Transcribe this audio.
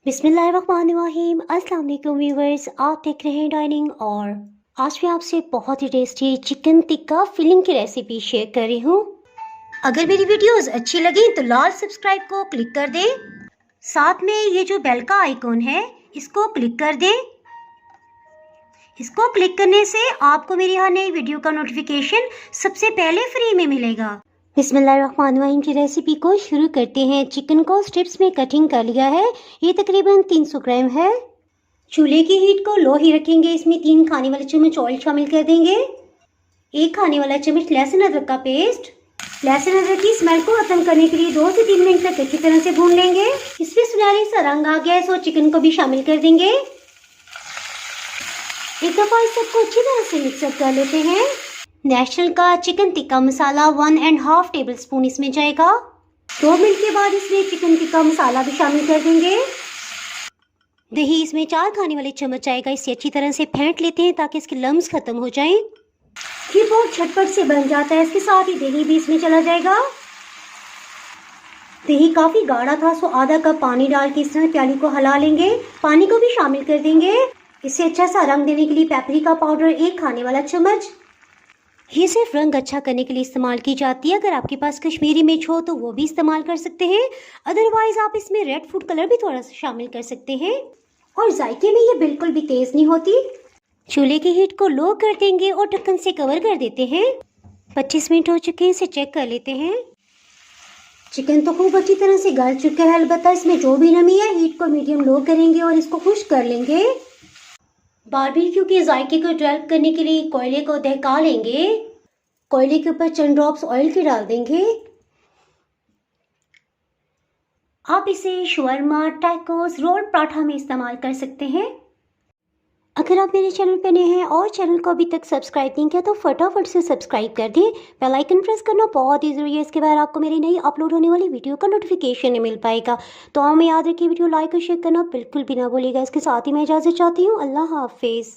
बिस्मिल्लाहिर्रहमानिर्रहीम। अस्सलाम वालेकुम व्यूवर्स, आप देख रहे हैं डाइनिंग और आज मैं आपसे बहुत ही टेस्टी चिकन टिक्का फिलिंग की रेसिपी शेयर कर रही हूँ। अगर मेरी वीडियोस अच्छी लगी तो लाल सब्सक्राइब को क्लिक कर दें, साथ में ये जो बेल का आइकॉन है इसको क्लिक कर दें। इसको क्लिक करने से आपको मेरी हर नई वीडियो का नोटिफिकेशन सबसे पहले फ्री में मिलेगा। बिस्मिल्लाहिर्रहमानिर्रहीम की रेसिपी को शुरू करते हैं। चिकन को स्ट्रिप्स में कटिंग कर लिया है, ये तकरीबन 300 ग्राम है। चूल्हे की हीट को लो ही रखेंगे। इसमें 3 खाने वाले चम्मच ऑयल शामिल कर देंगे, 1 खाने वाला चम्मच लहसुन अदरक का पेस्ट। लहसुन अदरक की स्मेल को खत्म करने के लिए 2 से 3 मिनट तक अच्छी तरह से भून लेंगे। इसमें सुनहरी सा रंग आ गया है तो चिकन को भी शामिल कर देंगे। एक दफा इस सबको अच्छी तरह से मिक्सअप कर लेते हैं। नेशनल का chicken tikka masala 1.5 table spoon इसमें जाएगा। 2 मिनट के बाद इसमें चिकन टिक्का मसाला भी शामिल कर देंगे। दही इसमें 4 खाने वाले चम्मच आएगा। इसे अच्छी तरह से फेंट लेते हैं ताकि इसके लम्स खत्म हो जाएं। ये बहुत झटपट से बन जाता है। इसके साथ ही दही भी इसमें चला जाएगा। दही काफी गाढ़ा था सो आधा कप पानी डाल के इस तरह प्याली को हिला लेंगे। पानी को भी शामिल कर देंगे। इसे अच्छा सा रंग देने के लिए पेपरिका पाउडर 1 खाने वाला चम्मच। ये सिर्फ रंग अच्छा करने के लिए इस्तेमाल की जाती है। अगर आपके पास कश्मीरी मिर्च हो तो वो भी इस्तेमाल कर सकते हैं, अदरवाइज आप इसमें रेड फूड कलर भी थोड़ा सा शामिल कर सकते हैं। और जायके में ये बिल्कुल भी तेज नहीं होती। चूल्हे की हीट को लो कर देंगे और ढक्कन से कवर कर देते हैं। 25 मिनट हो चुके हैं, इसे चेक कर लेते हैं। चिकन तो खूब अच्छी तरह से गल चुका है, अलबत्ता इसमें जो भी नमी है हीट को मीडियम लो करेंगे और इसको खुश्क कर लेंगे। बारबेक्यू के जायके को डेवलप करने के लिए कोयले को दहका लेंगे। कोयले के ऊपर चंद ड्रॉप्स ऑयल के डाल देंगे। आप इसे शवरमा, टैकोस, रोल पराठा में इस्तेमाल कर सकते हैं। अगर आप मेरे चैनल पर नए हैं और चैनल को अभी तक सब्सक्राइब नहीं किया तो फटाफट से सब्सक्राइब कर दें। बेल आइकन प्रेस करना बहुत ही ज़रूरी है, इसके बाद आपको मेरी नई अपलोड होने वाली वीडियो का नोटिफिकेशन नहीं मिल पाएगा। तो हमें याद रखिए वीडियो लाइक और शेयर करना बिल्कुल भी ना भूलिएगा। इसके साथ ही मैं इजाज़त चाहती हूँ। अल्लाह हाफिज़।